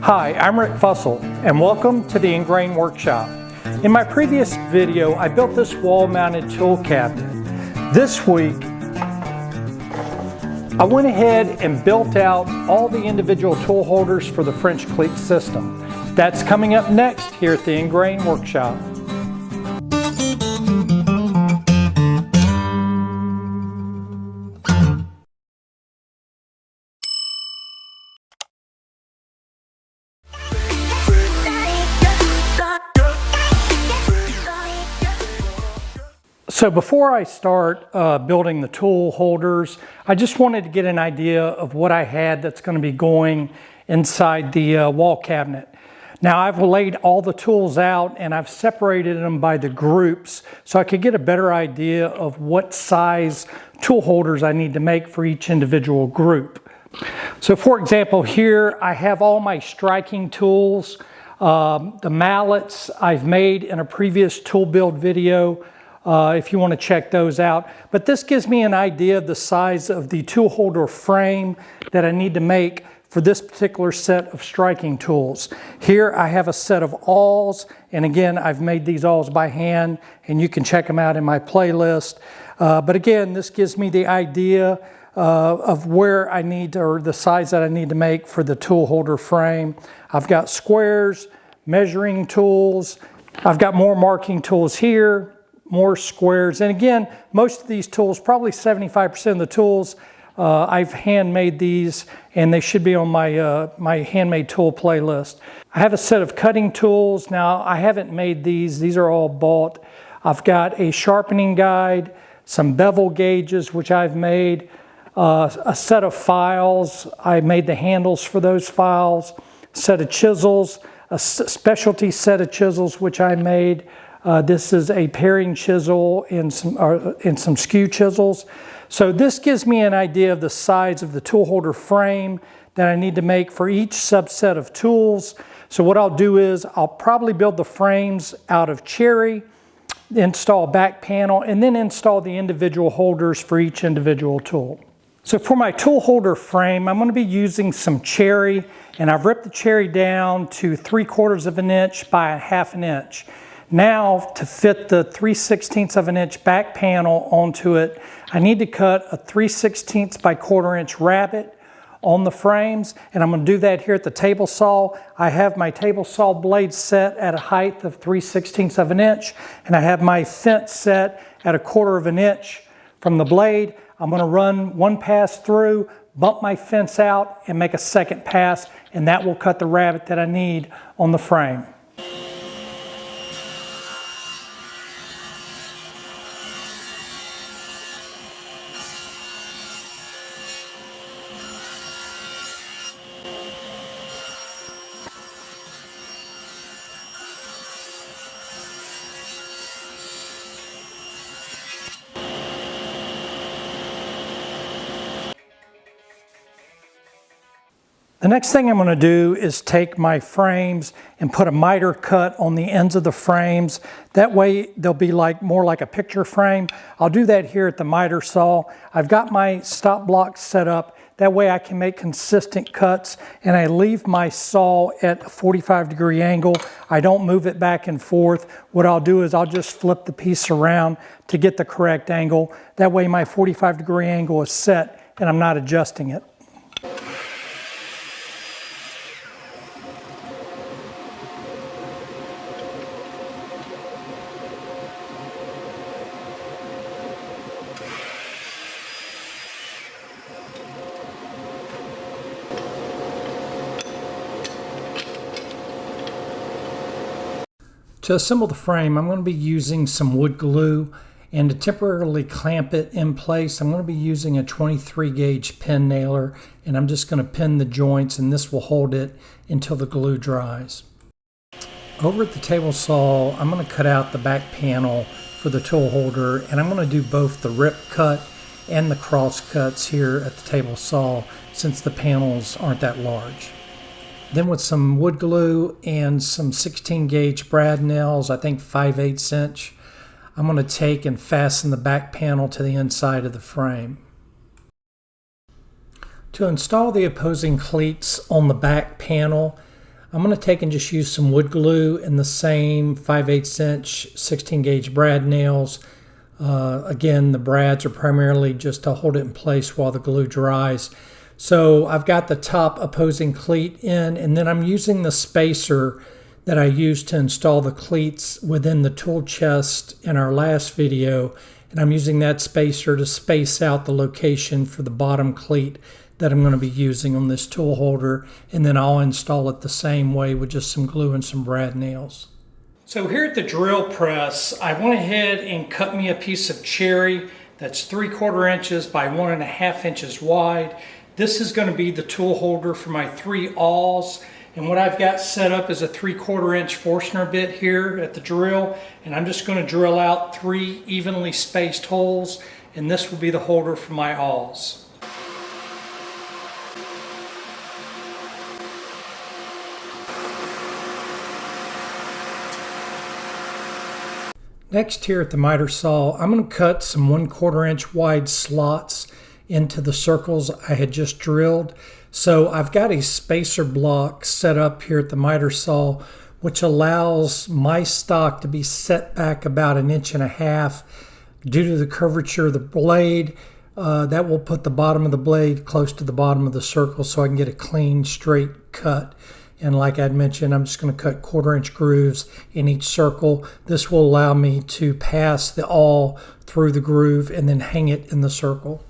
Hi, I'm Rick Fussell, and welcome to the Ingrain Workshop. In my previous video, I built this wall-mounted tool cabinet. This week, I went ahead and built out all the individual tool holders for the French cleat system. That's coming up next here at the Ingrain Workshop. So before I start building the tool holders, I just wanted to get an idea of what I had that's going to be going inside the wall cabinet. Now I've laid all the tools out and I've separated them by the groups so I could get a better idea of what size tool holders I need to make for each individual group. So for example, here I have all my striking tools. The mallets I've made in a previous tool build video. If you want to check those out. But this gives me an idea of the size of the tool holder frame that I need to make for this particular set of striking tools. Here I have a set of awls, and again I've made these awls by hand, and you can check them out in my playlist. But again, this gives me the idea of where I need to, or the size that I need to make for the tool holder frame. I've got squares, measuring tools, I've got more marking tools here, more squares, and again, most of these tools, probably 75% of the tools, I've handmade these, and they should be on my my handmade tool playlist. I have a set of cutting tools. Now, I haven't made these are all bought. I've got a sharpening guide, some bevel gauges, which I've made, a set of files. I made the handles for those files, a set of chisels, a specialty set of chisels, which I made. This is a paring chisel and some skew chisels. So this gives me an idea of the size of the tool holder frame that I need to make for each subset of tools. So what I'll do is I'll probably build the frames out of cherry, install a back panel, and then install the individual holders for each individual tool. So for my tool holder frame, I'm going to be using some cherry, and I've ripped the cherry down to 3/4 of an inch by 1/2 an inch. Now, to fit the 3/16 of an inch back panel onto it, I need to cut a 3/16 by 1/4 inch rabbet on the frames, and I'm going to do that here at the table saw. I have my table saw blade set at a height of 3/16 of an inch, and I have my fence set at 1/4 of an inch from the blade. I'm going to run one pass through, bump my fence out, and make a second pass, and that will cut the rabbet that I need on the frame. The next thing I'm going to do is take my frames and put a miter cut on the ends of the frames. That way they'll be more like a picture frame. I'll do that here at the miter saw. I've got my stop blocks set up. That way I can make consistent cuts, and I leave my saw at a 45-degree angle. I don't move it back and forth. What I'll do is I'll just flip the piece around to get the correct angle. That way my 45-degree angle is set and I'm not adjusting it. To assemble the frame, I'm going to be using some wood glue, and to temporarily clamp it in place, I'm going to be using a 23 gauge pin nailer, and I'm just going to pin the joints, and this will hold it until the glue dries. Over at the table saw, I'm going to cut out the back panel for the tool holder, and I'm going to do both the rip cut and the cross cuts here at the table saw since the panels aren't that large. Then with some wood glue and some 16 gauge brad nails, I think 5/8 inch, I'm going to take and fasten the back panel to the inside of the frame. To install the opposing cleats on the back panel, I'm going to take and just use some wood glue and the same 5/8 inch 16 gauge brad nails. Again, the brads are primarily just to hold it in place while the glue dries. So I've got the top opposing cleat in, and then I'm using the spacer that I used to install the cleats within the tool chest in our last video. And I'm using that spacer to space out the location for the bottom cleat that I'm going to be using on this tool holder, and then I'll install it the same way with just some glue and some brad nails. So here at the drill press, I went ahead and cut me a piece of cherry that's 3/4 inches by 1.5 inches wide. This is going to be the tool holder for my 3 awls, and what I've got set up is a 3/4 inch Forstner bit here at the drill, and I'm just going to drill out 3 evenly spaced holes, and this will be the holder for my awls. Next, here at the miter saw, I'm going to cut some 1/4 inch wide slots into the circles I had just drilled. So I've got a spacer block set up here at the miter saw, which allows my stock to be set back about 1.5 inches due to the curvature of the blade. That will put the bottom of the blade close to the bottom of the circle so I can get a clean, straight cut. And like I'd mentioned, I'm just going to cut 1/4 inch grooves in each circle. This will allow me to pass the awl through the groove and then hang it in the circle.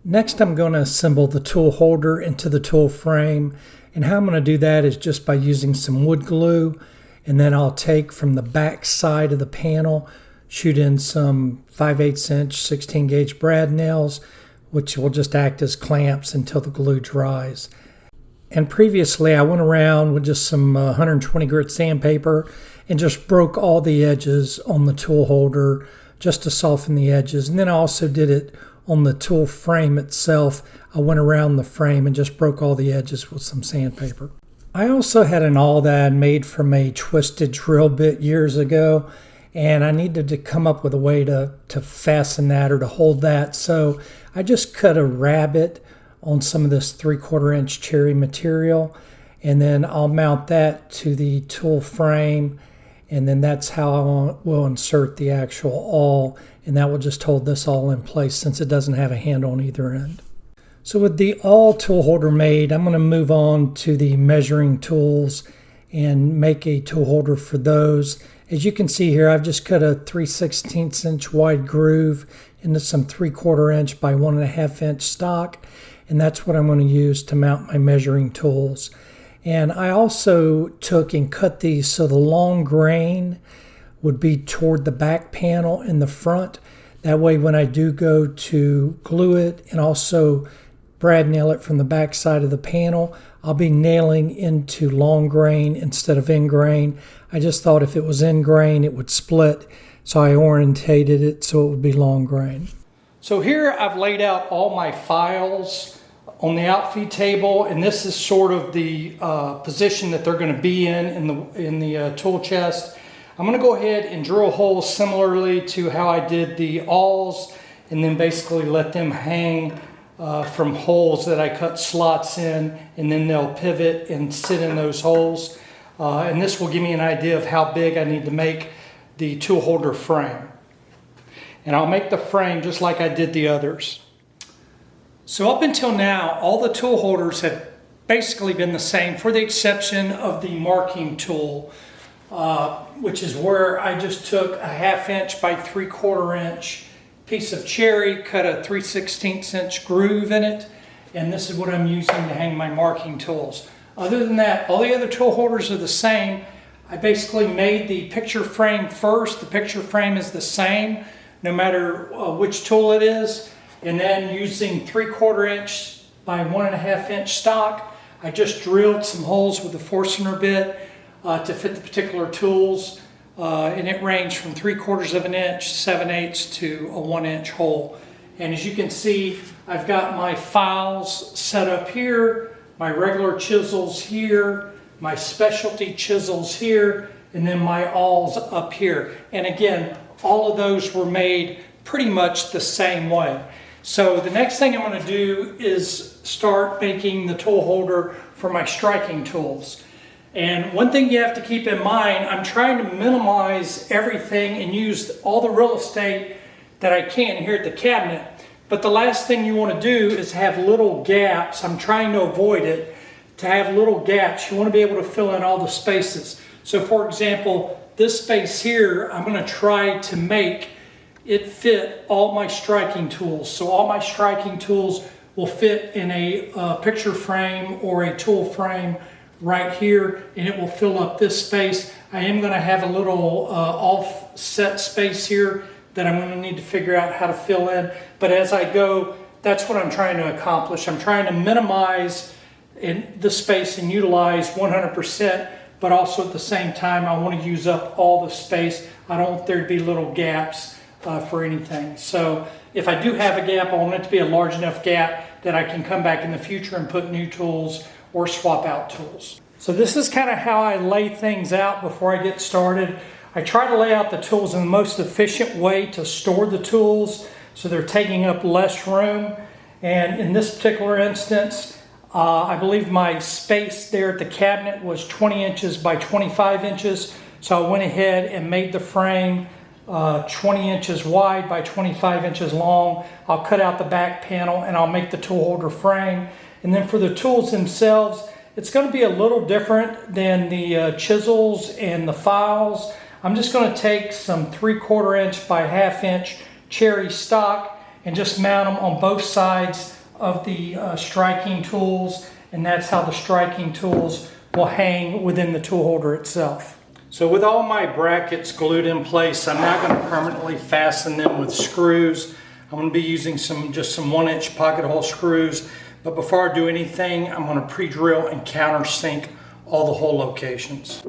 Next, I'm going to assemble the tool holder into the tool frame. And how I'm going to do that is just by using some wood glue. And then I'll take from the back side of the panel, shoot in some 5/8 inch 16 gauge brad nails, which will just act as clamps until the glue dries. And previously I went around with just some 120 grit sandpaper and just broke all the edges on the tool holder just to soften the edges. And then I also did it on the tool frame itself. I went around the frame and just broke all the edges with some sandpaper. I also had an awl that I made from a twisted drill bit years ago, and I needed to come up with a way to fasten that or to hold that. So I just cut a rabbet on some of this 3/4 inch cherry material, and then I'll mount that to the tool frame, and then that's how I will insert the actual awl, and that will just hold this awl in place since it doesn't have a handle on either end. So with the awl tool holder made, I'm going to move on to the measuring tools and make a tool holder for those. As you can see here, I've just cut a 3/16 inch wide groove into some 3/4 inch by 1.5 inch stock. And that's what I'm going to use to mount my measuring tools. And I also took and cut these so the long grain would be toward the back panel in the front. That way when I do go to glue it and also brad nail it from the back side of the panel, I'll be nailing into long grain instead of end grain. I just thought if it was end grain it would split, so I orientated it so it would be long grain. So here I've laid out all my files on the outfeed table, and this is sort of the position that they're going to be in the tool chest. I'm going to go ahead and drill holes similarly to how I did the awls, and then basically let them hang from holes that I cut slots in, and then they'll pivot and sit in those holes. And this will give me an idea of how big I need to make the tool holder frame. And I'll make the frame just like I did the others. So up until now, all the tool holders have basically been the same, for the exception of the marking tool, which is where I just took a 1/2 inch by 3/4 inch piece of cherry, cut a 3/16 inch groove in it, and this is what I'm using to hang my marking tools. Other than that, all the other tool holders are the same. I basically made the picture frame first. The picture frame is the same no matter which tool it is. And then using 3/4 inch by 1.5 inch stock, I just drilled some holes with the Forstner bit to fit the particular tools. And it ranged from 3/4 of an inch, 7/8 to a 1 inch hole. And as you can see, I've got my files set up here, my regular chisels here, my specialty chisels here, and then my awls up here. And again, all of those were made pretty much the same way. So the next thing I'm going to do is start making the tool holder for my striking tools. And one thing you have to keep in mind, I'm trying to minimize everything and use all the real estate that I can here at the cabinet. But the last thing you want to do is have little gaps. I'm trying to avoid it, to have little gaps. You want to be able to fill in all the spaces. So for example, this space here, I'm going to try to make it fit all my striking tools. So all my striking tools will fit in a picture frame or a tool frame right here, and it will fill up this space. I am going to have a little offset space here that I'm going to need to figure out how to fill in. But as I go, that's what I'm trying to accomplish. I'm trying to minimize the space and utilize 100%, but also at the same time, I want to use up all the space. I don't want there to be little gaps for anything. So if I do have a gap, I want it to be a large enough gap that I can come back in the future and put new tools or swap out tools. So this is kind of how I lay things out before I get started. I try to lay out the tools in the most efficient way to store the tools so they're taking up less room. And in this particular instance, I believe my space there at the cabinet was 20 inches by 25 inches. So I went ahead and made the frame 20 inches wide by 25 inches long. I'll cut out the back panel and I'll make the tool holder frame. And then for the tools themselves, it's going to be a little different than the chisels and the files. I'm just going to take some 3/4 inch by 1/2 inch cherry stock and just mount them on both sides of the striking tools, and that's how the striking tools will hang within the tool holder itself. So with all my brackets glued in place, I'm now going to permanently fasten them with screws. I'm going to be using just some 1-inch pocket hole screws, but before I do anything, I'm going to pre-drill and countersink all the hole locations.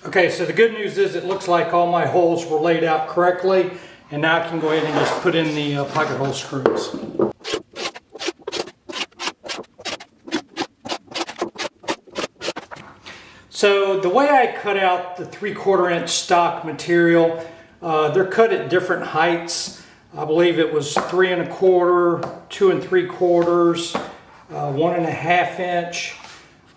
Okay, so the good news is it looks like all my holes were laid out correctly, and now I can go ahead and just put in the pocket hole screws. So the way I cut out the 3/4 inch stock material, they're cut at different heights. I believe it was 3 1/4, 2 3/4, 1 1/2 inch,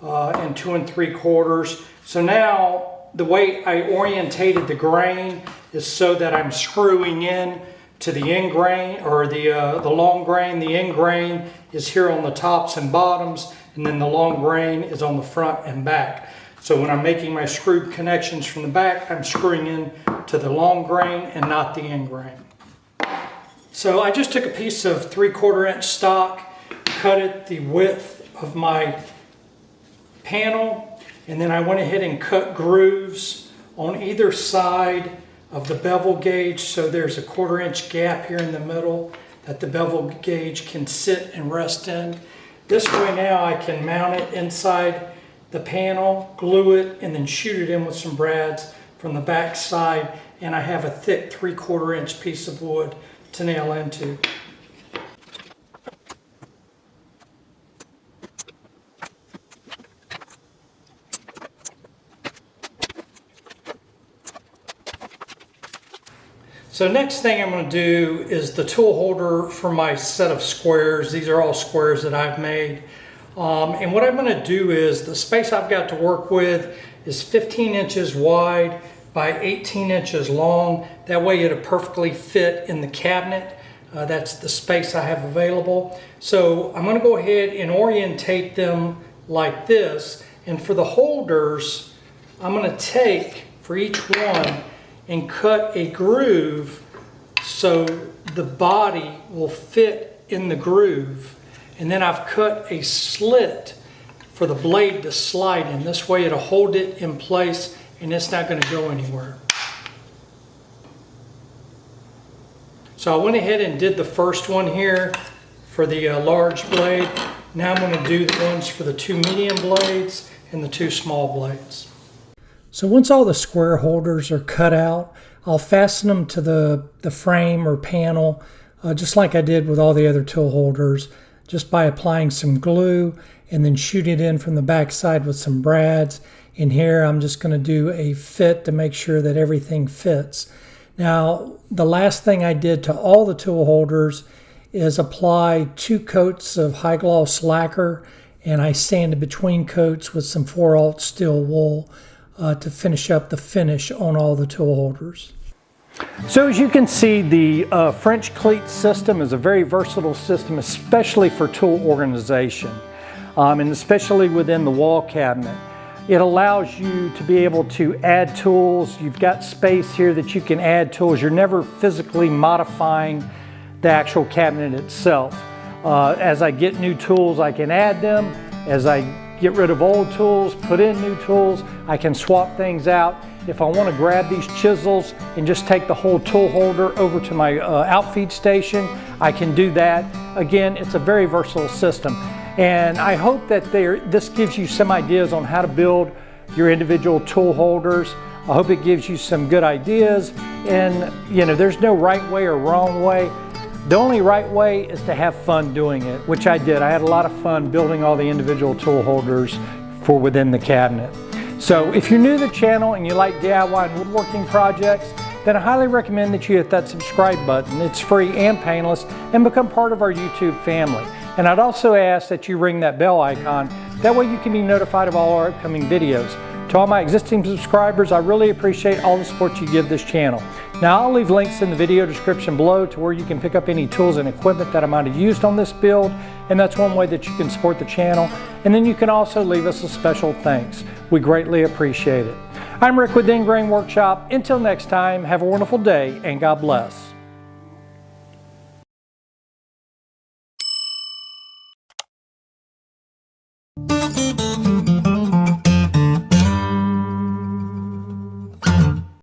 and 2 3/4. So now the way I orientated the grain is so that I'm screwing in to the end grain, or the long grain. The end grain is here on the tops and bottoms, and then the long grain is on the front and back. So when I'm making my screwed connections from the back, I'm screwing in to the long grain and not the end grain. So I just took a piece of 3/4 inch stock, cut it the width of my panel, and then I went ahead and cut grooves on either side of the bevel gauge, so there's a 1/4 inch gap here in the middle that the bevel gauge can sit and rest in. This way now I can mount it inside the panel, glue it, and then shoot it in with some brads from the back side, and I have a thick 3/4 inch piece of wood to nail into. So next thing I'm going to do is the tool holder for my set of squares. These are all squares that I've made. And what I'm going to do is, the space I've got to work with is 15 inches wide by 18 inches long. That way it'll perfectly fit in the cabinet. That's the space I have available. So I'm going to go ahead and orientate them like this. And for the holders, I'm going to take, for each one, and cut a groove so the body will fit in the groove. And then I've cut a slit for the blade to slide in. This way it'll hold it in place and it's not going to go anywhere. So I went ahead and did the first one here for the large blade. Now I'm going to do the ones for the 2 medium blades and the 2 small blades. So once all the square holders are cut out, I'll fasten them to the frame or panel just like I did with all the other tool holders, just by applying some glue and then shoot it in from the back side with some brads. In here, I'm just going to do a fit to make sure that everything fits. Now, the last thing I did to all the tool holders is apply 2 coats of high gloss lacquer, and I sanded between coats with some 4/0 steel wool to finish up the finish on all the tool holders. So as you can see, the French cleat system is a very versatile system, especially for tool organization, and especially within the wall cabinet. It allows you to be able to add tools. You've got space here that you can add tools. You're never physically modifying the actual cabinet itself. As I get new tools, I can add them. As I get rid of old tools, put in new tools, I can swap things out. If I want to grab these chisels and just take the whole tool holder over to my outfeed station, I can do that. Again, it's a very versatile system. And I hope that this gives you some ideas on how to build your individual tool holders. I hope it gives you some good ideas. And there's no right way or wrong way. The only right way is to have fun doing it, which I did. I had a lot of fun building all the individual tool holders for within the cabinet. So if you're new to the channel and you like DIY and woodworking projects, then I highly recommend that you hit that subscribe button. It's free and painless, and become part of our YouTube family. And I'd also ask that you ring that bell icon. That way you can be notified of all our upcoming videos. To all my existing subscribers, I really appreciate all the support you give this channel. Now, I'll leave links in the video description below to where you can pick up any tools and equipment that I might have used on this build, and that's one way that you can support the channel. And then you can also leave us a special thanks. We greatly appreciate it. I'm Rick with the Ingrain Workshop. Until next time, have a wonderful day and God bless.